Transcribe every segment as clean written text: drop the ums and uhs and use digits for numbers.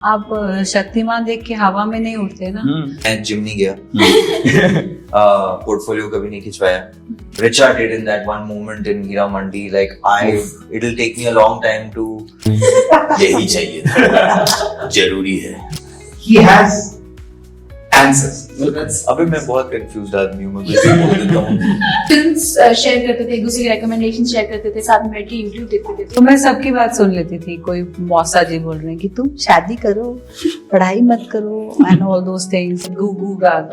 आप शक्तिमान देख के हवा में नहीं उड़ते ना। मैं जिम नहीं गया, पोर्टफोलियो कभी नहीं खिंचवाया. Richa did in that one moment in Hira Mandi, like it'll take me a long time to. यही चाहिए था, जरूरी है. He has answers. अबे मैं बहुत कंफ्यूज्ड आदमी हूँ, मैं कुछ भी बोल देता हूँ. फिल्म्स शेयर करते थे, एक दूसरे की रिकमेंडेशन शेयर करते थे, साथ में बैठ के यूट्यूब देखते थे. तो मैं सबकी बात सुन लेती थी. कोई मौसा जी बोल रहे हैं कि तुम शादी करो, पढ़ाई मत करो, एंड ऑल दोस थिंग्स. गू गागा.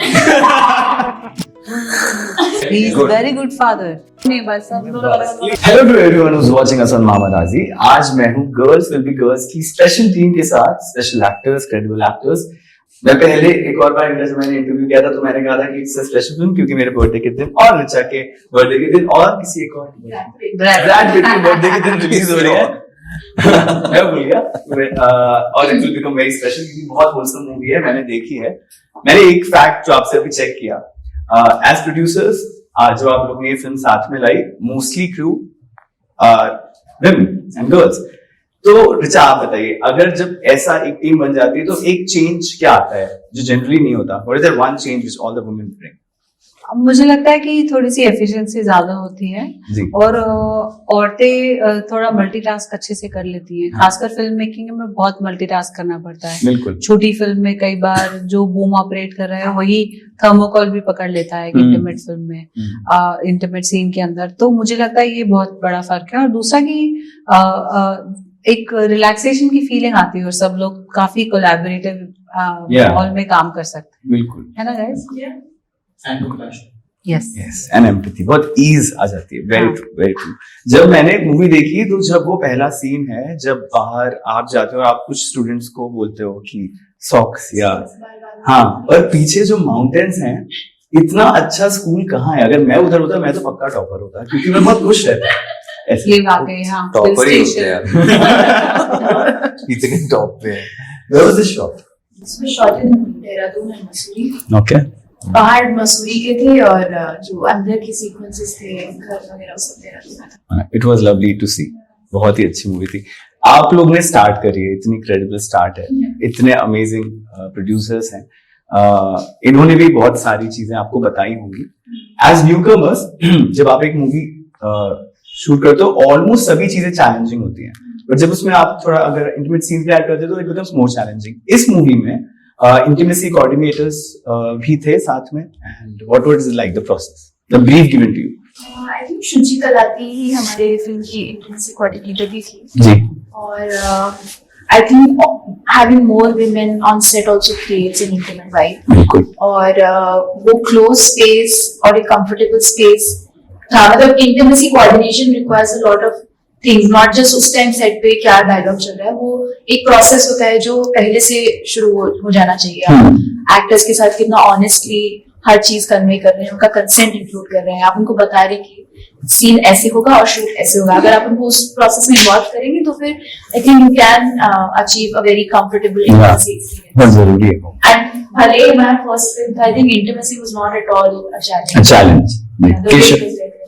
He is very good father. नहीं बस सब लोग. Hello to everyone who's watching us on Mama Razi. आज मैं हूँ Girls Will Be Girls की स्पेशल टीम के साथ, स्पेशल एक्टर्स, क्रेडिबल एक्टर्स. मैं पहले एक और बार जब मैंने इंटरव्यू किया था तो मैंने कहा था कि इट्स अ स्पेशल फिल्म क्योंकि मेरे बर्थडे के दिन और रिचा के बर्थडे के दिन और किसी एक और ब्रैड पिट के बर्थडे के दिन रिलीज हो रही है. मैं भूल गया. और it will become very special क्योंकि बहुत होलसम मूवी है, मैंने देखी है. मैंने एक फैक्ट जो आपसे अभी चेक किया, एज प्रोड्यूसर्स जो आप लोग ने ये फिल्म साथ में लाई, mostly crew women and girls. तो रिचा आप बताइए, अगर जब ऐसा एक टीम बन जाती है तो एक चेंज क्या आता है जो जनरली नहीं होता? What is that one change which all the women bring? मुझे लगता है कि थोड़ी सी एफिशिएंसी ज्यादा होती है और औरतें थोड़ा मल्टीटास्क अच्छे से कर लेती हैं. खासकर फिल्म मेकिंग में बहुत मल्टीटास्क करना पड़ता है. बिल्कुल. छोटी फिल्म में कई बार जो बूम ऑपरेट कर रहा है वही थर्मोकॉल भी पकड़ लेता है इंटीमेट फिल्म में, इंटीमेट सीन के अंदर. तो मुझे लगता है ये बहुत बड़ा फर्क है. और दूसरा कि एक रिलैक्सेशन की फीलिंग आती है और सब लोग काफी कोलैबोरेटिव माहौल में काम कर सकते हैं. बिल्कुल है ना guys? And compassion. Yes and empathy, बहुत ईज आ जाती है. Very true, very true. जब मैंने मूवी देखी तो जब वो पहला सीन है जब बाहर आप जाते हो और आप कुछ स्टूडेंट्स को बोलते हो कि सॉक्स या हाँ, और पीछे जो माउंटेन्स हैं, इतना अच्छा स्कूल कहाँ है? अगर मैं उधर होता मैं तो पक्का टॉपर होता क्योंकि मैं बहुत खुश रहता. ये वाकई हाँ, टॉपर ही होते हैं. इतने टॉप पे है. Where was this shot? इसमें शॉट इन देहरादून और मसूरी. Okay. पहाड़ मसूरी के थे और जो अंदर के सीक्वेंसेस थे, घर वगैरह सब देहरादून था. It was lovely to see. बहुत ही अच्छी मूवी थी. आप लोग ने स्टार्ट करी है, इतनी क्रेडिबल स्टार्ट है, इतने अमेजिंग प्रोड्यूसर्स हैं. इन्होंने भी बहुत सारी चीजें आपको बताई होंगी. एज न्यूकमर्स जब आप एक मूवी शूट करते हो ऑलमोस्ट सभी चीजें चैलेंजिंग होती हैं, बट जब उसमें आप थोड़ा अगर इंटीमेट सीन्स भी ऐड करते हो तो इट बिकम्स मोर चैलेंजिंग. इस मूवी में इंटीमेसी कोऑर्डिनेटर्स भी थे साथ में, and what was like the process, the brief given to you? I think Shuchi Kalati ही हमारे फिल्म की इंटीमेसी कोऑर्डिनेटर भी थी जी. और I think having more women on set also creates an intimate vibe. बिल्कुल. और वो close space और एक comfortable space था. मतलब intimacy coordination requires a lot of things, not just उस टाइम सेट पे क्या डायलॉग चल रहा है, वो एक प्रोसेस होता है जो पहले से शुरू हो जाना चाहिए. एक्टर्स के साथ कितना ऑनेस्टली हर चीज कन्वे कर रहे हैं, उनका कंसेंट इंक्लूड कर रहे हैं, आप उनको बता रहे कि सीन ऐसे होगा और शूट ऐसे होगा. अगर आप उनको उस प्रोसेस में इन्वॉल्व करेंगे तो फिर I think you can achieve a very comfortable intimacy experience. बहुत जरूरी है. एंड भले हमारा फर्स्ट फिल्म था, I think intimacy was not at all a challenge. Challenge.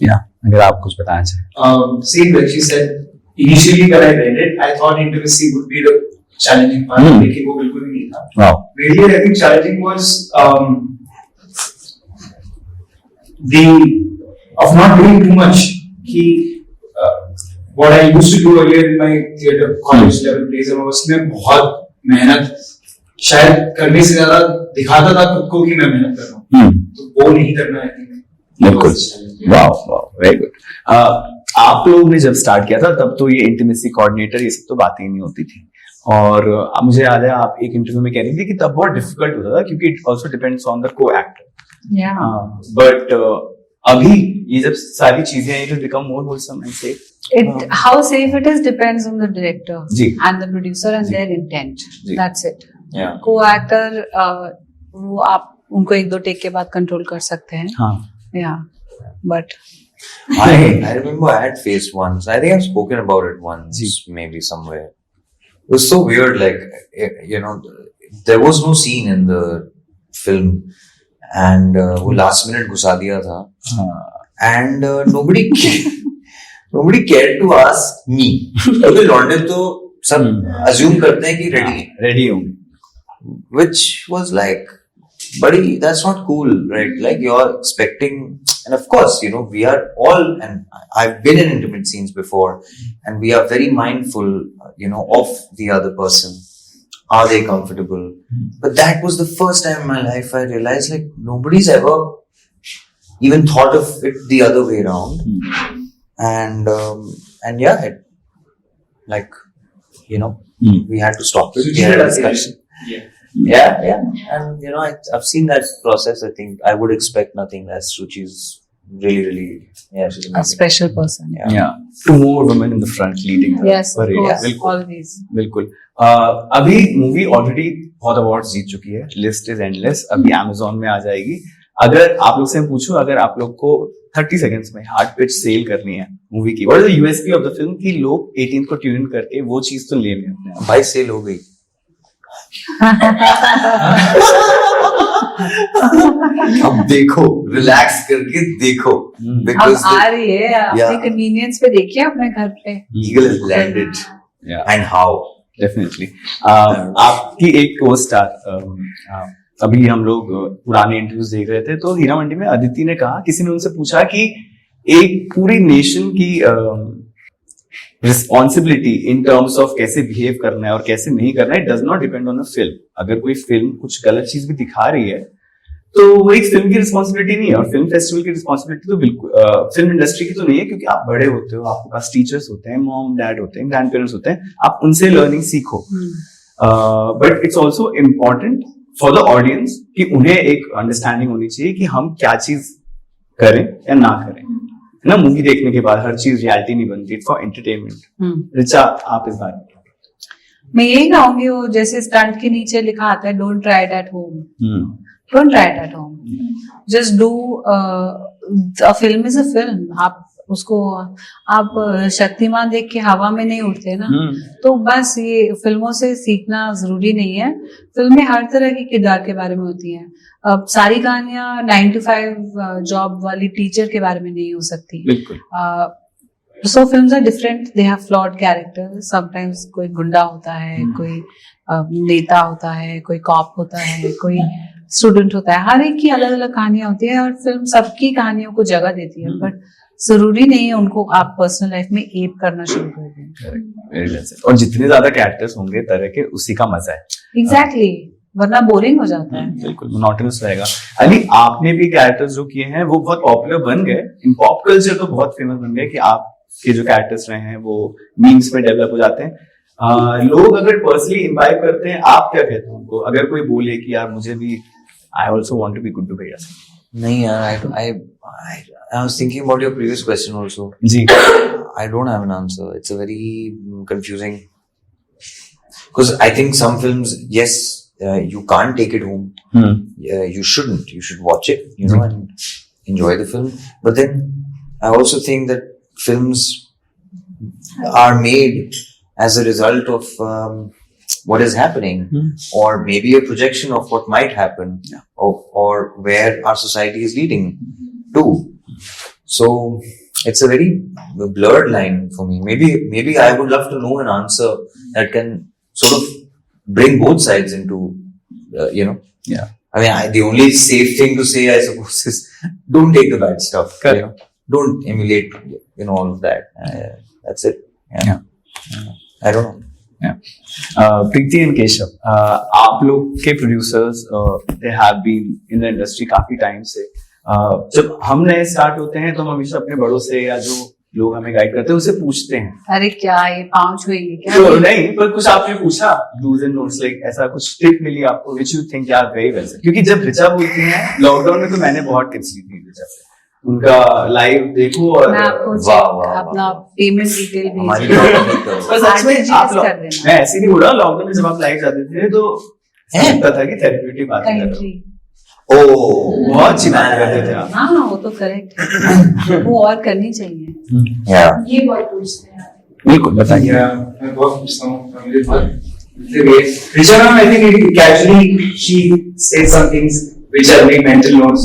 या अगर आप कुछ बताना चाहें. Same that she said. Initially when I read it, I thought intimacy would be the challenging part. लेकिन वो बिल्कुल भी नहीं था. Wow. Really, I think challenging was the of not doing too much. कि what I used to do earlier in my theatre college level plays, मैं उसमें बहुत मेहनत शायद करने से ज्यादा दिखाता था खुद को कि मैं मेहनत कर रहा हूँ. तो वो नहीं करना है. बिल्कुल. Wow wow, very good. आप लोग ने जब स्टार्ट किया था तब तो ये इंटीमेसी कोऑर्डिनेटर ये सब तो बातें ही नहीं होती थी. और मुझे याद है आप एक इंटरव्यू में कह रही थी कि तब बहुत डिफिकल्ट होता था क्योंकि it also depends on the coactor. But अभी ये जब सारी चीजें it will become more wholesome and safe. How safe it is depends on the director जी. and the producer and their intent. That's it. Yeah. Co-actor वो आप उनको एक दो टेक के बाद कंट्रोल कर सकते हैं. हाँ. Yeah, but I remember I had faced once. I think I've spoken about it once, maybe somewhere. It was so weird. Like, you know, there was no scene in the film, and वो last minute घुसा दिया था, and nobody cared to ask me. क्योंकि लौंडे तो सब assume करते हैं कि ready है, रेडी होंगे. which was like, buddy, that's not cool, right? Like you're expecting, and of course, you know, we are all, and I've been in intimate scenes before, and we are very mindful, you know, of the other person. Are they comfortable? But that was the first time in my life I realized like nobody's ever even thought of it the other way around. And yeah, it, like, you know, we had to stop it. We had a discussion. Yeah. And you know, I've seen that process. I think I would expect nothing less. Ruchi's really, yeah, she's A amazing. special person. Yeah. Two more women in the front leading the Yes, of parade. course, बिल्कुल. always. बिल्कुल. अभी movie already बहुत awards जीत चुकी है. List is endless. अभी Amazon में आ जाएगी. अगर आप लोग से मैं पूछूं, अगर आप लोग को 30 सेकंड्स में हार्ड पिच सेल करनी है मूवी की, what is the USP of the film कि लोग 18 को ट्यून इन करके वो चीज तो ले लें अपने आप. भाई सेल हो गई. अब देखो, रिलैक्स करके देखो, अब because आ रही है, अपने Yeah. कन्वीनियंस पे देखिए अपने घर पे. the eagle has landed. Yeah. And how? Definitely. आपकी एक को स्टार, अभी हम लोग पुराने इंटरव्यूज देख रहे थे तो हीरा मंडी में अदिति ने कहा, किसी ने उनसे पूछा कि एक पूरी नेशन की रिस्पॉन्सिबिलिटी इन टर्म्स ऑफ कैसे बिहेव करना है और कैसे नहीं करना है, does not depend on a film. अगर कोई फिल्म कुछ गलत चीज भी दिखा रही है तो वो एक फिल्म की रिस्पॉन्सिबिलिटी नहीं है, और फिल्म फेस्टिवल की रिस्पॉन्सिबिलिटी तो बिल्कुल फिल्म इंडस्ट्री की तो नहीं है, क्योंकि आप बड़े होते हो, आपके पास टीचर्स होते हैं, मॉम डैड होते हैं, ग्रैंड पेरेंट्स होते हैं, आप उनसे लर्निंग सीखो. But it's also important for the audience कि उन्हें एक अंडरस्टैंडिंग होनी चाहिए कि हम क्या चीज करें या ना करें, है ना. मूवी देखने के बाद हर चीज रियलिटी नहीं बनती, इट्स फॉर एंटरटेनमेंट. रिचा, आप इस बारे में मैं यही कहूंगी, वो जैसे स्टंट के नीचे लिखा आता है, don't try it at home. Don't try it at home. Just do. A film is a film. आप उसको आप शक्तिमान देख के हवा में नहीं उड़ते ना. तो बस ये फिल्मों से सीखना जरूरी नहीं है. फिल्में हर तरह के किरदार के बारे में होती हैं. अब सारी कहानियां 9 to 5 जॉब वाली टीचर के बारे में नहीं हो सकती. बिल्कुल. So films are different. They have flawed characters. Sometimes कोई गुंडा होता है, कोई नेता होता है, कोई कॉप होता है, कोई स्टूडेंट होता है. हर एक की अलग अलग कहानियां होती है और फिल्म सबकी कहानियों को जगह देती है. बट जरूरी नहीं है उनको आप पर्सनल लाइफ में एप करना शुरू कर दें. और जितने ज्यादा कैरेक्टर्स होंगे तरह के, उसी का मजा है. एग्जैक्टली, वरना बोरिंग हो जाता है. बिल्कुल मोनोटोनस रहेगा. अली, आपने भी कैरेक्टर्स जो किए हैं वो बहुत पॉपुलर बन गए, इन पॉप कल्चर तो बहुत फेमस बन गए कि आपके जो कैरेक्टर्स रहे हैं वो मीम्स में डेवलप हो जाते हैं. लोग अगर पर्सनली इम्बाइब करते हैं, आप क्या कहते हैं उनको? अगर कोई बोले कि यार मुझे भी I also want to be good to भैया. नहीं यार, I was thinking about your previous question also. जी. I don't have an answer. It's a very confusing, because I think some films, yes, you can't take it home. You shouldn't. You should watch it, you know, and enjoy the film. But then I also think that films are made as a result of what is happening, or maybe a projection of what might happen, or where our society is leading to. So it's a very blurred line for me. Maybe I would love to know an answer that can sort of bring both sides into, you know. Yeah. I mean, the only safe thing to say, I suppose, is don't take the bad stuff. Correct. You know, don't emulate, you know, all of that. That's it. Yeah. I don't know. Preeti and Keshav, आप लोग के producers they have been in the industry काफी time से. जब हम नए start होते हैं तो हम हमेशा अपने बड़ों से या जो लोग हमें गाइड करते हैं उनसे पूछते हैं, अरे क्या ये पाँव छुएंगे क्या? तो नहीं, पर कुछ आपने पूछा डूज एंड नोट्स, लाइक ऐसा कुछ टिप मिली आपको विच यू थिंक यार वेरी वेल. क्योंकि जब रिचा बोलती हैं लॉकडाउन में, तो मैंने बहुत टिप्स ली थी रिचा से. उनका लाइव देखो और मैं आपको वाह, अपना पेमेंट डिटेल हमारी भेज company का- बस सच में RTGS आप लोग, कर देना. मैं ऐसे नहीं बोल रहा, लॉकडाउन में जब आप लाइव जाते थे तो लगता था कि थेरेप्यूटिक बात कर रहे हो. Kindly. बहुत चिनाई करते थे आप. हाँ, वो तो करेक्ट है. वो और करनी चाहिए. Yeah. ये बहुत पूछते हैं. बिल्कुल बताइए. मैं बहुत पूछता हूँ, मुझे बहुत Richa ma'am, I think it casually she said some things which are very mental notes.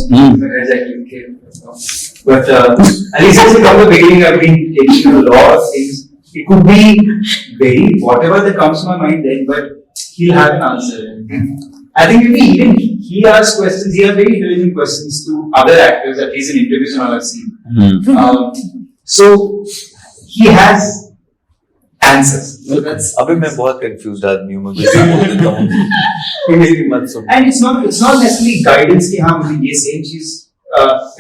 But at least from the beginning I've been taking a lot of things it could be very whatever that comes to my mind then, but he'll have an answer. I think maybe even he asks questions. He has very intelligent questions to other actors, at least in interviews and all I've seen. So he has answers. So that's. अबे मैं बहुत confused आदमी हूँ, मैं कुछ भी बोल देता हूँ, मेरी मत सुन. And it's not necessarily guidance कि हाँ मुझे ये same चीज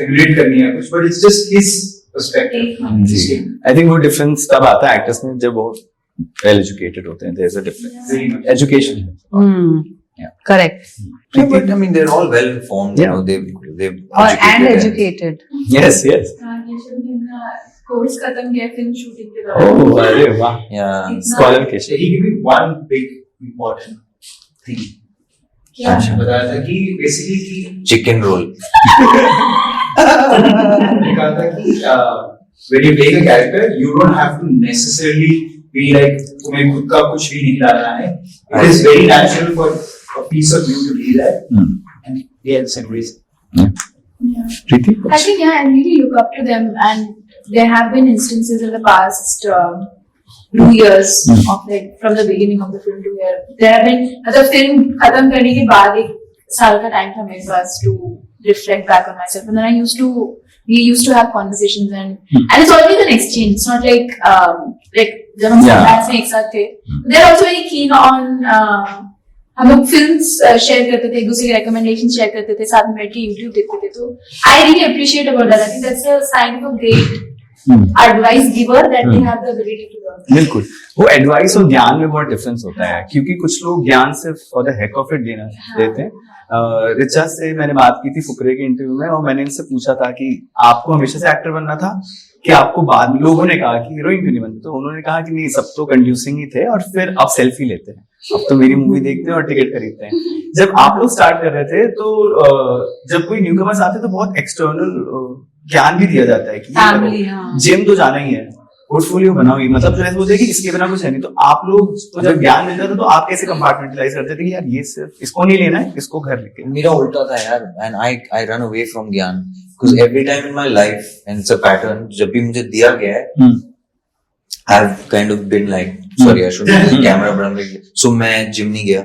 emulate करनी है कुछ, but it's just his perspective. Ji, I think वो difference तब आता है actors में जब वो well educated होते हैं. There's a difference. Very much. Education. Yeah. Correct. Yeah, but I mean, they're all well informed. Yeah. You know, they've And educated. Yes, yes. Course खत्म किया फिल्म शूटिंग के Oh, अरे वाह. Yeah. Scholar So Keshav. he gave me one big important thing. क्या बताया था कि basically कि Chicken roll. मैंने कहा था कि when you take a character, you don't have to necessarily be like तुम्हें खुद का कुछ भी नहीं डालना है. It is very natural for a piece of you to be that. And yes, and reason. Yeah. Preeti? I think I really look up to them, and there have been instances in the past 2 years of like from the beginning of the film to here. There have been मतलब film खत्म करने के बाद 1 साल का time था मेरे पास to reflect back on myself, and then we used to have conversations, and it's always an exchange. It's not like जब हम class में एक साथ थे, they're also very keen on हम लोग फिल्म्स शेयर करते थे, एक दूसरे के रिकमेंडेशन शेयर करते थे, साथ में बैठ के यूट्यूब देखते थे. तो I really appreciate about that. I think that's a sign of a great advice giver that they have the ability to learn. बिल्कुल. वो एडवाइस और ज्ञान में बहुत डिफरेंस होता है, क्योंकि कुछ लोग ज्ञान सिर्फ for the heck of it देते हैं. रिचा से मैंने बात की थी फुकरे के इंटरव्यू में, और मैंने इनसे पूछा था कि आपको हमेशा से एक्टर बनना था कि आपको बाद में लोगों ने कहा कि हीरोइन क्यों नहीं बनते, तो उन्होंने कहा कि नहीं, सब तो कंड्यूसिंग ही थे और फिर अब सेल्फी लेते हैं, अब तो मेरी मूवी देखते हैं और टिकट खरीदते हैं. जब आप लोग स्टार्ट कर रहे थे तो जब कोई न्यूकमर्स आते तो बहुत एक्सटर्नल ज्ञान भी दिया जाता है कि जिम तो जाना ही है, पोर्टफोलियो बनाओ, मतलब जो है वो देखिए इसके बिना कुछ है नहीं. तो आप लोग तो जब ज्ञान मिलता था तो आप कैसे कंपार्टमेंटलाइज करते थे कि यार ये सिर्फ इसको नहीं लेना है, इसको घर लेके. मेरा उल्टा था यार, and I run away from ज्ञान because every time in my life, and it's a pattern, जब भी मुझे दिया गया है, I've kind of been like, sorry, I shouldn't use camera, but I'm like, so मैं जिम नहीं गया,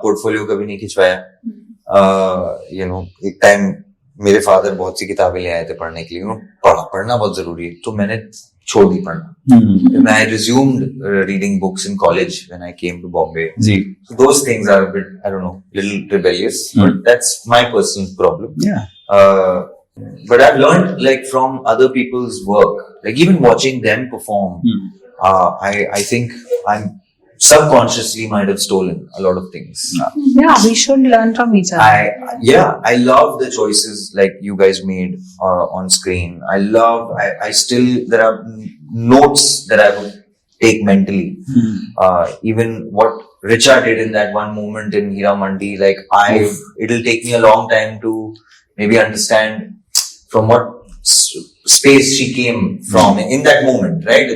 पोर्टफोलियो कभी नहीं खिंचवाया. You know, एक टाइम मेरे फादर बहुत सी किताबें ले आए थे पढ़ने के लिए, पढ़ना बहुत जरूरी है, तो मैंने छोड़ दी पढ़ना. I resumed reading books in college when I came to Bombay. Ji. So those things are a bit, I don't know, little rebellious, but that's my personal problem. Yeah. But I've learned like from other people's work, like even watching them perform, I think I'm subconsciously might have stolen a lot of things. Yeah, we should learn from each other. I love the choices like you guys made on screen. I still, there are notes that I would take mentally. Even what Richa did in that one moment in Hira Mandi, like it'll take me a long time to maybe understand from what space she came from in that moment, right?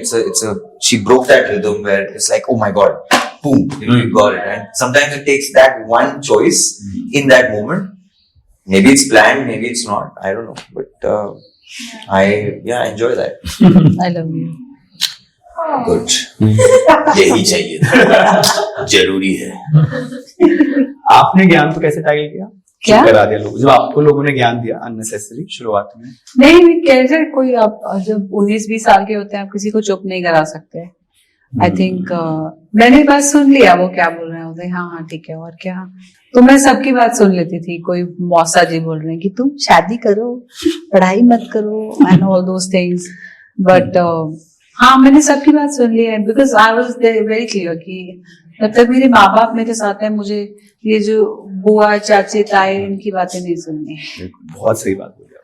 She broke that rhythm where it's like, oh my God, boom, you got it. And sometimes it takes that one choice in that moment. Maybe it's planned, maybe it's not. I don't know, but I enjoy that. I love you. Good. यही चाहिए था, जरूरी है. आपने ज्ञान को कैसे tackle किया? क्या करा दिया लोग, जब आपको लोगों ने ज्ञान दिया अननेसेसरी शुरुआत में? नहीं, कैसे कोई आप जब 19-20 साल के होते हैं आप किसी को चुप नहीं करा सकते. आई थिंक मैंने बात सुन लिया, वो क्या बोल रहे होते, हाँ ठीक है, और क्या. तो मैं सबकी बात सुन लेती थी. कोई मौसा जी बोल रहे हैं कि तुम शादी करो, पढ़ाई मत करो, and all those things. But हाँ, मैंने सबकी बात सुन ली है, because I was very clear कि जब तक मेरे माँ बाप मेरे साथ हैं, मुझे ये जो बुआ चाची ताए इनकी बातें नहीं सुननी. बहुत सही बात बोली.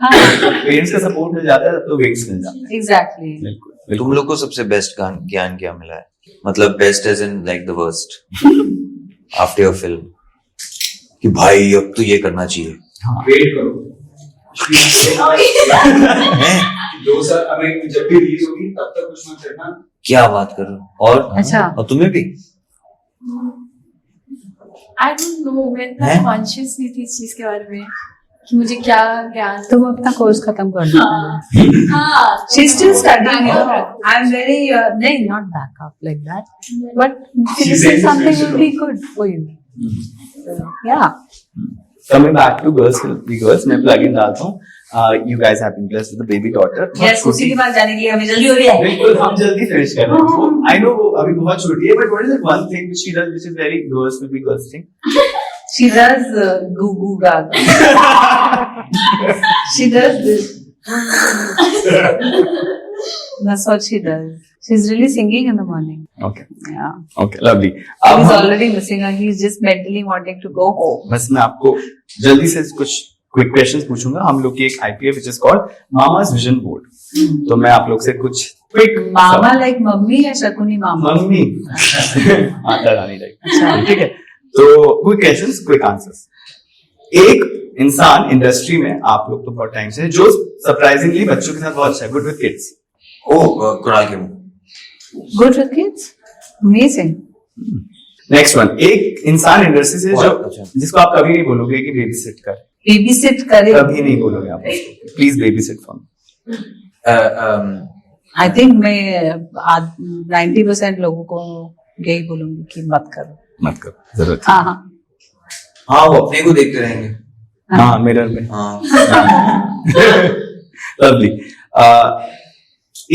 पेरेंट्स का सपोर्ट मिल जाता है तो विंग्स मिल जाता है. एग्जैक्टली. बिल्कुल. तुम लोग को सबसे बेस्ट ज्ञान क्या मिला है? मतलब best as in like the worst after your film, कि भाई अब तो ये करना चाहिए. वेट करो. 2 साल अभी जब भी रिलीज होगी तब तक कुछ मत करना. क्या बात कर रहे हो? और अच्छा, और तुम्हें भी? I don't know, मैं इतना कॉन्शियस नहीं थी इस चीज के बारे में. कि मुझे क्या ज्ञान तुम अपना कोर्स खत्म कर दो. हाँ She's still studying, you know. I'm very, no, not back up like that. But She's finishing saying something this will be good for you. So, yeah. Coming back to girls will be girls, मैं plug in डालता हूँ. You guys have been blessed with a baby daughter. Yes, उसी के पास जाने के लिए हमें जल्दी हो रही है. बिल्कुल हम जल्दी फिनिश कर रहे हैं. I know वो अभी बहुत छोटी है, but what is that one thing which she does which is very girls will be girls thing? She does goo goo gaga. She does this. That's what she does. She's really singing in the morning. Okay, Yeah. okay, lovely. अब He's हम- already missing her. He's just mentally wanting to go home. बस मैं आपको जल्दी से कुछ quick questions पूछूंगा. हम लोग की एक IPA which is called Mama's Vision Board. तो मैं आप लोग से कुछ क्विक मामा like मम्मी या शकुनी मामा? Mummy Mata Rani like. ठीक है, तो क्विक क्वेश्चंस क्विक आंसर्स. एक इंसान इंडस्ट्री में आप लोग तो बहुत टाइम से जो सरप्राइजिंगली बच्चों के साथ बहुत अच्छा है, good with kids. Oh, Kunal Khemu. Good with kids? Amazing. Next one, एक इंसान इंडस्ट्री से जो अच्छा. जिसको आप कभी नहीं बोलोगे कि बेबी सिट कर, Baby sit करे. कभी नहीं बोलोगे आप, please baby sit for me. I think मैं 90% लोगों को यही बोलूंगी कि मत करो. मत करो, जरूरत. हाँ हाँ. हाँ, वो अपने को देखते रहेंगे. हाँ मिरर में. हाँ. लवली.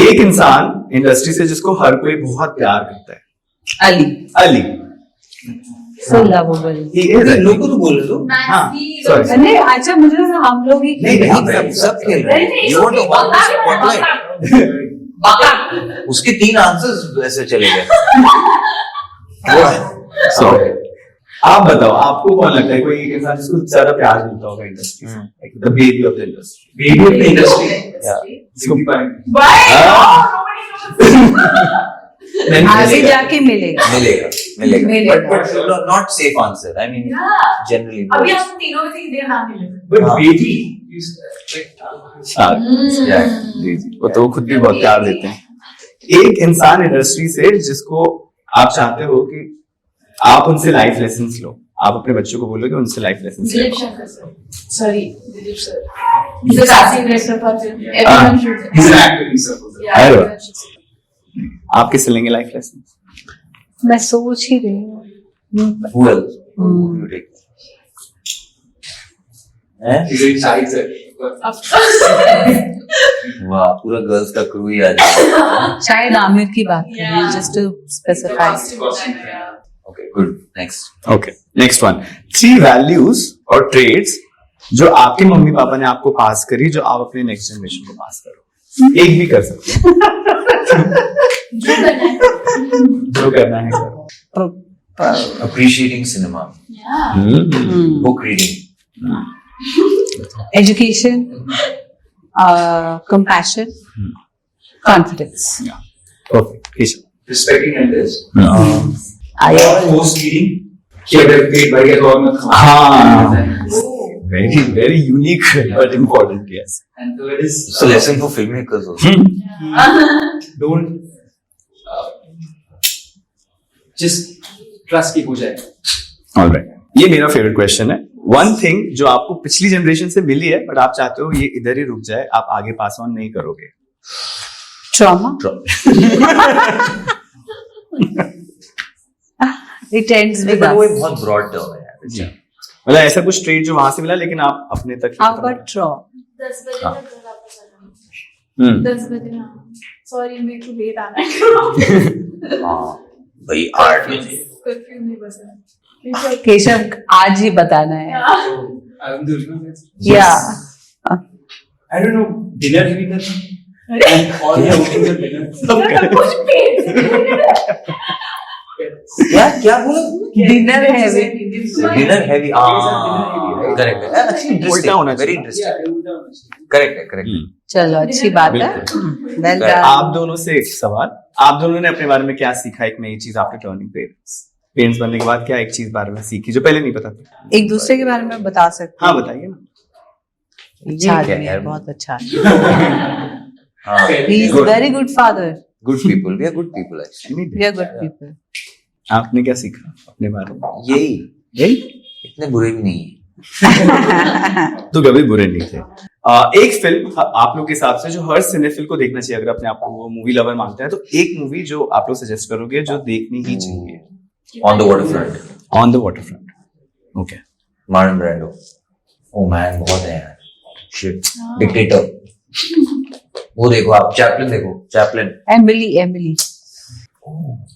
एक इंसान इंडस्ट्री से जिसको हर कोई बहुत प्यार करता है. अली. अली. So lovable. लोग को तो बोल रहे हो. हाँ, मैथ्स sorry. अरे अच्छा मुझे लगा हम लोग ही नहीं नहीं, सब खेल रहे हैं. You want to hold the spotlight? उसके 3 आंसर्स ऐसे चले गए. So, आप बताओ आपको कौन लगता है कोई एक इंसान जिसको ज्यादा प्यार मिलता होगा इंडस्ट्री से, like the baby of the industry. Baby of the industry. आगे जाके मिलेगा. मिलेगा. But not safe answer. I mean, generally. अभी हम तीनों में से किसी नाम नहीं लेते. But हाँ. baby is हाँ, Yeah. जी जी, वो तो वो खुद भी बहुत प्यार देते हैं. एक इंसान इंडस्ट्री से जिसको आप चाहते हो कि आप उनसे लाइफ लेसन लो, आप अपने बच्चों को बोलोगे उनसे life lesson Dilip Shankar sir. Sorry, Dilip sir. He's a casting director for film. Everyone should. he's an actor himself. Yeah, Hello. everyone should see. आप किससे लेंगे लाइफ लेसन? मैं सोच ही रही हूँ. Who else? Who you take? He's very shy sir. वाह, पूरा girls का क्रू ही आ जाए. शायद आमिर की बात करें Yeah. just to specify. Okay, good. Next. Okay, next one. 3 values और ट्रेड्स जो आपके मम्मी पापा ने आपको पास करी जो आप अपने नेक्स्ट जनरेशन को पास करो. एक भी कर सकते हो, जो करना है. जो करना है करो. Appreciating cinema. Yeah. Book reading. Education, compassion, confidence. Perfect. Keshav. Respecting elders. I और force feeding. कि अगर पेट भर गया तो और मत खाओ. हाँ. Very very unique but important. Yes. And third is It's a lesson for filmmakers also. don't just trust की हो जाए. All right. ये मेरा फेवरेट क्वेश्चन है. वन थिंग जो आपको पिछली जनरेशन से मिली है बट आप चाहते हो ये इधर ही रुक जाए, आप आगे पास ऑन नहीं करोगे. trauma. It ends with But वो एक us. बहुत broad term है यार. जी, मतलब ऐसा कुछ ट्रेड जो वहां से मिला लेकिन आप अपने तक ही How खत्म about trauma? 10 बजे हाँ. तक घर वापस आना. 10 बजे. हाँ. Sorry, मेरे को लेट आना है. हाँ, भाई 8 बजे. Curfew नहीं बसना. केशव आज ही बताना है. I'm the original. Yeah. I don't know. Dinner भी करना. And all the outings are dinner. कुछ पेट. क्या बोला? Dinner heavy. Dinner heavy. Correct. Actually उल्टा होना interesting. Very चाहिए. interesting. Correct है. Correct. चलो अच्छी बात है. Well done. आप दोनों से एक सवाल, आप दोनों ने अपने बारे में क्या सीखा एक नई चीज आपके टर्निंग पेरेंट्स बनने के बाद, क्या एक चीज बारे में सीखी जो पहले नहीं पता था? एक दूसरे के बारे में बता सकते हाँ बताइए ना. अच्छा ठीक है आदमी है, यार. बहुत अच्छा आदमी. हाँ. He is Good. very good father. Good people. We are good people actually. We are good people. आपने क्या सीखा अपने बारे में? यही यही इतने बुरे भी नहीं है. तो कभी बुरे नहीं थे। एक फिल्म आप लोग के हिसाब से जो हर सिनेफिल को देखना चाहिए, अगर अपने आप को वो मूवी लवर मानते हैं, तो एक मूवी जो आप लोग सजेस्ट करोगे जो देखनी ही चाहिए। On the waterfront. On the waterfront. Okay. Marlon Brando. Oh man, बहुत है यार। Shit. Dictator. वो देखो आप, चैपलिन देखो, Chaplin. Emily, Emily,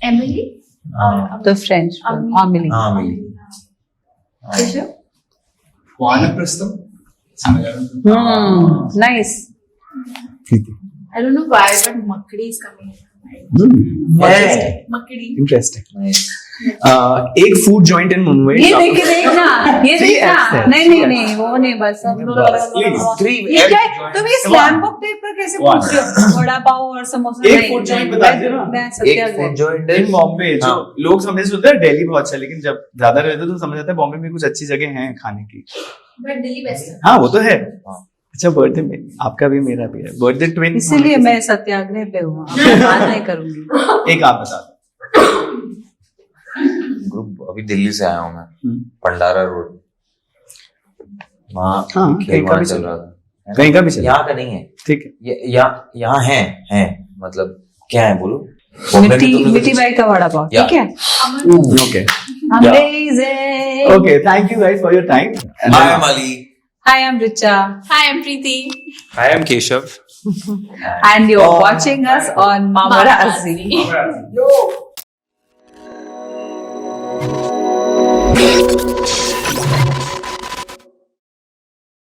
Emily? the French film, Emily. हाँ मिली। Keshav? Vanaprastham Nice. I don't know why, but Makdi is coming. है। Makdi. Interesting. एक फूड जॉइंट इन मुंबई। ये देख के देखना, ये Three देखना। Fs है। नहीं नहीं वो नहीं, बस Please, ये क्या तुम ये स्लैम बुक टाइप का कैसे पूछ रहे हो? वड़ा पाव और समोसा एक नहीं, food joint मैं- बता दे ना। मैं एक सत्याग्रह। फूड जॉइंट इन बॉम्बे जो हाँ। लोग समझ सोचते हैं दिल्ली बहुत अच्छा, लेकिन जब ज्यादा रहते तो समझ आता है बॉम्बे में कुछ अच्छी जगह हैं खाने की। But Delhi best है. हाँ वो तो है। हाँ। अच्छा बर्थडे में आपका भी मेरा भी है, बर्थडे ट्विन। इसीलिए मैं सत्याग्रह पे हूँ, अब मैं बात नहीं करूंगी। एक आप बता दो। ग्रुप अभी दिल्ली से आया हूँ मैं, हम्म। पंडारा रोड। वहाँ हाँ, खेल कहीं का वहाँ भी चल चल रहा था। कहीं का भी चलो। यहाँ का नहीं है, ठीक है। यहाँ है मतलब क्या है बोलो। बॉम्बे में मिट्टी तुमने मिट्टी बाई का वड़ा पाव, या। ठीक है? Okay Amazing. Okay, thank you guys for your time. I am Ali. Hi, I'm Richa, Hi, I'm Preeti. I am Keshav. and you're watching us on Mama Razi. Yo.